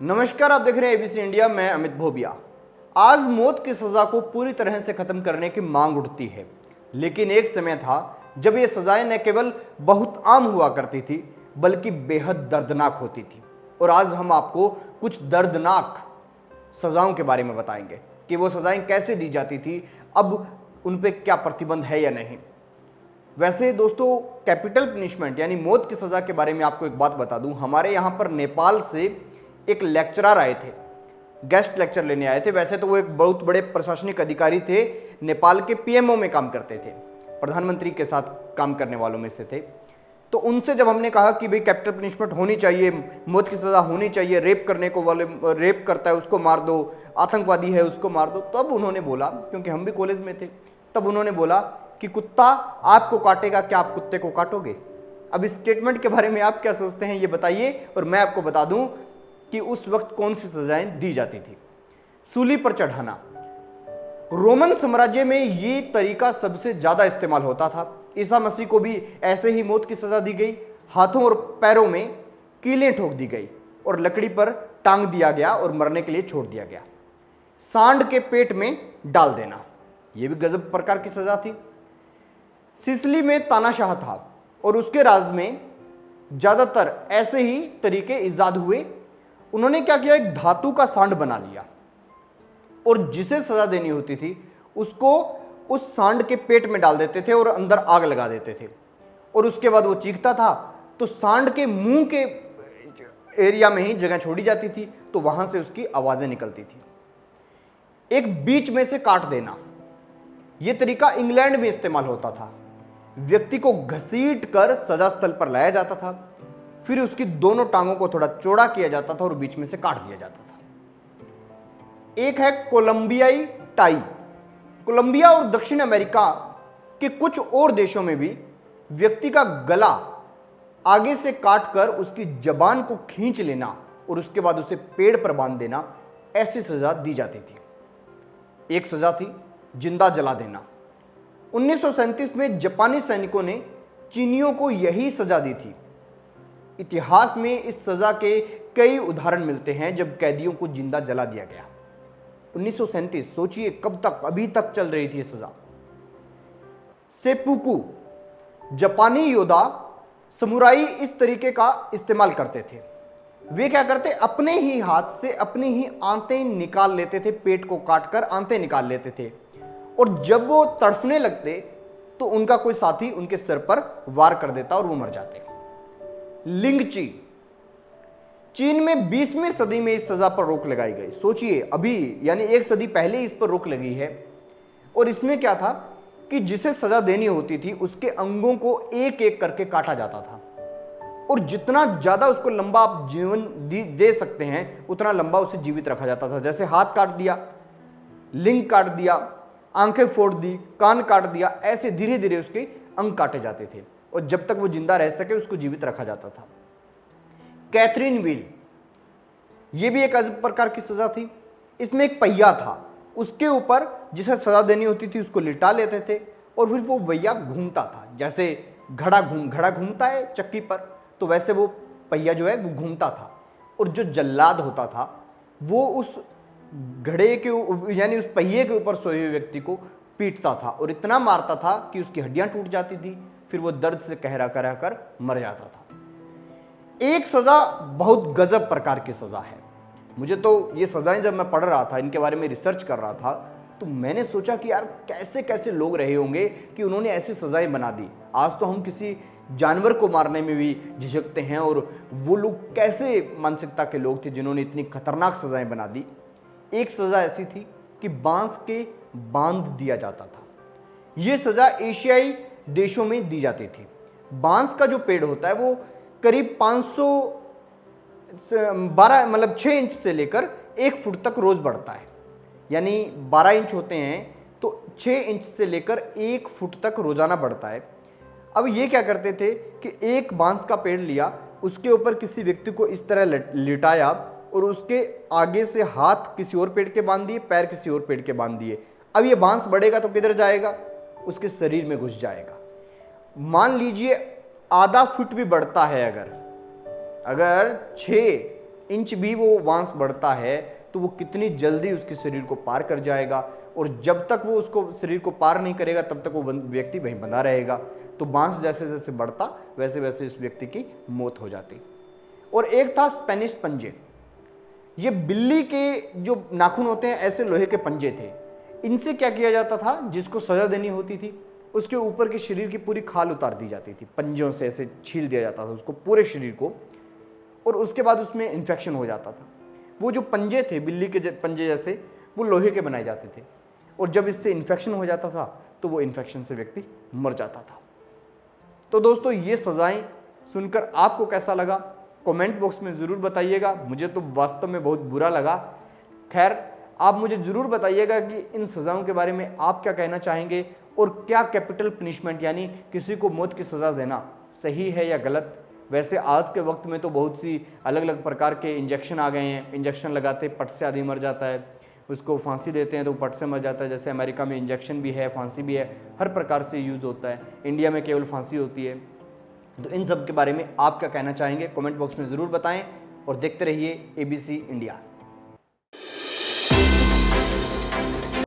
नमस्कार, आप देख रहे हैं एबीसी इंडिया। मैं अमित भोबिया। आज मौत की सजा को पूरी तरह से खत्म करने की मांग उठती है, लेकिन एक समय था जब ये सजाएं न केवल बहुत आम हुआ करती थी बल्कि बेहद दर्दनाक होती थी। और आज हम आपको कुछ दर्दनाक सजाओं के बारे में बताएंगे कि वो सजाएं कैसे दी जाती थी, अब उन पे क्या प्रतिबंध है या नहीं। वैसे दोस्तों, कैपिटल पनिशमेंट यानी मौत की सजा के बारे में आपको एक बात बता दूं। हमारे यहाँ पर नेपाल से एक लेक्चरर आए थे, गेस्ट लेक्चर लेने आए थे। वैसे तो वो एक बहुत बड़े प्रशासनिक अधिकारी थे, नेपाल के पीएमओ में काम करते थे, प्रधानमंत्री के साथ काम करने वालों में से थे। तो उनसे जब हमने कहा कि भाई कैपिटल पनिशमेंट होनी चाहिए, मौत की सजा होनी चाहिए, रेप करने को वाले रेप करता है उसको मार दो, आतंकवादी है उसको मार दो, तब उन्होंने बोला, क्योंकि हम भी कॉलेज में थे, तब उन्होंने बोला कि कुत्ता आपको काटेगा, क्या आप कुत्ते को काटोगे? अब इस स्टेटमेंट के बारे में आप क्या सोचते हैं ये बताइए, और मैं आपको बता दूं कि उस वक्त कौन सी सजाएं दी जाती थी। सूली पर चढ़ाना। रोमन साम्राज्य में ये तरीका सबसे ज्यादा इस्तेमाल होता था। ईसा मसीह को भी ऐसे ही मौत की सजा दी गई। हाथों और पैरों में कीलें ठोक दी गई और लकड़ी पर टांग दिया गया और मरने के लिए छोड़ दिया गया। सांड के पेट में डाल देना, यह भी गजब प्रकार की सजा थी। सिसिली में तानाशाह था और उसके राज में ज्यादातर ऐसे ही तरीके इजाद हुए। उन्होंने क्या किया, एक धातु का सांड बना लिया और जिसे सजा देनी होती थी उसको उस सांड के पेट में डाल देते थे और अंदर आग लगा देते थे। और उसके बाद वो चीखता था तो सांड के मुंह के एरिया में ही जगह छोड़ी जाती थी, तो वहां से उसकी आवाजें निकलती थी। एक बीच में से काट देना, यह तरीका इंग्लैंड में इस्तेमाल होता था। व्यक्ति को घसीट कर सजा स्थल पर लाया जाता था, फिर उसकी दोनों टांगों को थोड़ा चौड़ा किया जाता था और बीच में से काट दिया जाता था। एक है कोलंबियाई टाई। कोलंबिया और दक्षिण अमेरिका के कुछ और देशों में भी व्यक्ति का गला आगे से काटकर उसकी जबान को खींच लेना और उसके बाद उसे पेड़ पर बांध देना, ऐसी सजा दी जाती थी। एक सजा थी जिंदा जला देना। 1937 में जापानी सैनिकों ने चीनियों को यही सजा दी थी। इतिहास में इस सजा के कई उदाहरण मिलते हैं जब कैदियों को जिंदा जला दिया गया। 1937, सोचिए कब तक, अभी तक चल रही थी यह सजा। सेपुकू, जापानी योद्धा समुराई इस तरीके का इस्तेमाल करते थे। वे क्या करते, अपने ही हाथ से अपनी ही आंतें निकाल लेते थे, पेट को काटकर आंतें निकाल लेते थे, और जब वो तड़फने लगते तो उनका कोई साथी उनके सिर पर वार कर देता और वो मर जाते। लिंगची, चीन में 20वीं सदी में इस सजा पर रोक लगाई गई। सोचिए, अभी यानी एक सदी पहले इस पर रोक लगी है। और इसमें क्या था कि जिसे सजा देनी होती थी उसके अंगों को एक एक करके काटा जाता था, और जितना ज्यादा उसको लंबा आप जीवन दे सकते हैं उतना लंबा उसे जीवित रखा जाता था। जैसे हाथ काट दिया, लिंग काट दिया, आंखें फोड़ दी, कान काट दिया, ऐसे धीरे धीरे उसके अंग काटे जाते थे और जब तक वो जिंदा रह सके उसको जीवित रखा जाता था। कैथरीन व्हील, यह भी एक अजीब प्रकार की सजा थी। इसमें एक पहिया था, उसके ऊपर जिसे सजा देनी होती थी उसको लिटा लेते थे और फिर वो पहिया घूमता था। जैसे घड़ा घूमता है चक्की पर, तो वैसे वो पहिया जो है वो घूमता था। और जो जल्लाद होता था वो उस घड़े के यानी उस पहिए के ऊपर सोए हुए व्यक्ति को पीटता था और इतना मारता था कि उसकी हड्डियां टूट जाती थी, फिर वो दर्द से कहरा कहरा कर मर जाता था। एक सजा बहुत गजब प्रकार की सजा है। मुझे तो ये सजाएं जब मैं पढ़ रहा था, इनके बारे में रिसर्च कर रहा था, तो मैंने सोचा कि यार कैसे कैसे लोग रहे होंगे कि उन्होंने ऐसी सजाएं बना दी। आज तो हम किसी जानवर को मारने में भी झिझकते हैं, और वो लोग कैसे मानसिकता के लोग थे जिन्होंने इतनी खतरनाक सजाएं बना दी। एक सजा ऐसी थी कि बांस के बांध दिया जाता था। यह सजा एशियाई देशों में दी जाती थी। बांस का जो पेड़ होता है वो करीब 6 इंच से लेकर 1 फुट तक रोज बढ़ता है। यानी 12 इंच होते हैं तो 6 इंच से लेकर 1 फुट तक रोजाना बढ़ता है। अब ये क्या करते थे कि एक बांस का पेड़ लिया, उसके ऊपर किसी व्यक्ति को इस तरह लिटाया और उसके आगे से हाथ किसी और पेड़ के बांध दिए, पैर किसी और पेड़ के बांध दिए। अब ये बांस बढ़ेगा तो किधर जाएगा? उसके शरीर में घुस जाएगा। मान लीजिए आधा फुट भी बढ़ता है, अगर 6 इंच भी वो बांस बढ़ता है तो वो कितनी जल्दी उसके शरीर को पार कर जाएगा, और जब तक वो उसको शरीर को पार नहीं करेगा तब तक वो व्यक्ति वहीं बंधा रहेगा। तो बांस जैसे जैसे बढ़ता वैसे वैसे इस व्यक्ति की मौत हो जाती। और एक था स्पेनिश पंजे। ये बिल्ली के जो नाखून होते हैं ऐसे लोहे के पंजे थे। इनसे क्या किया जाता था, जिसको सजा देनी होती थी उसके ऊपर के शरीर की पूरी खाल उतार दी जाती थी, पंजों से ऐसे छील दिया जाता था उसको पूरे शरीर को, और उसके बाद उसमें इन्फेक्शन हो जाता था। वो जो पंजे थे बिल्ली के पंजे जैसे, वो लोहे के बनाए जाते थे, और जब इससे इन्फेक्शन हो जाता था तो वो इन्फेक्शन से व्यक्ति मर जाता था। तो दोस्तों, ये सजाएं सुनकर आपको कैसा लगा कमेंट बॉक्स में ज़रूर बताइएगा। मुझे तो वास्तव में बहुत बुरा लगा। खैर, आप मुझे ज़रूर बताइएगा कि इन सज़ाओं के बारे में आप क्या कहना चाहेंगे, और क्या कैपिटल पनिशमेंट यानी किसी को मौत की सज़ा देना सही है या गलत। वैसे आज के वक्त में तो बहुत सी अलग अलग प्रकार के इंजेक्शन आ गए हैं, इंजेक्शन लगाते पट से आदमी मर जाता है, उसको फांसी देते हैं तो पट से मर जाता है। जैसे अमेरिका में इंजेक्शन भी है, फांसी भी है, हर प्रकार से यूज़ होता है। इंडिया में केवल फांसी होती है। तो इन सब के बारे में आप क्या कहना चाहेंगे कमेंट बॉक्स में ज़रूर बताएं, और देखते रहिए ABC इंडिया।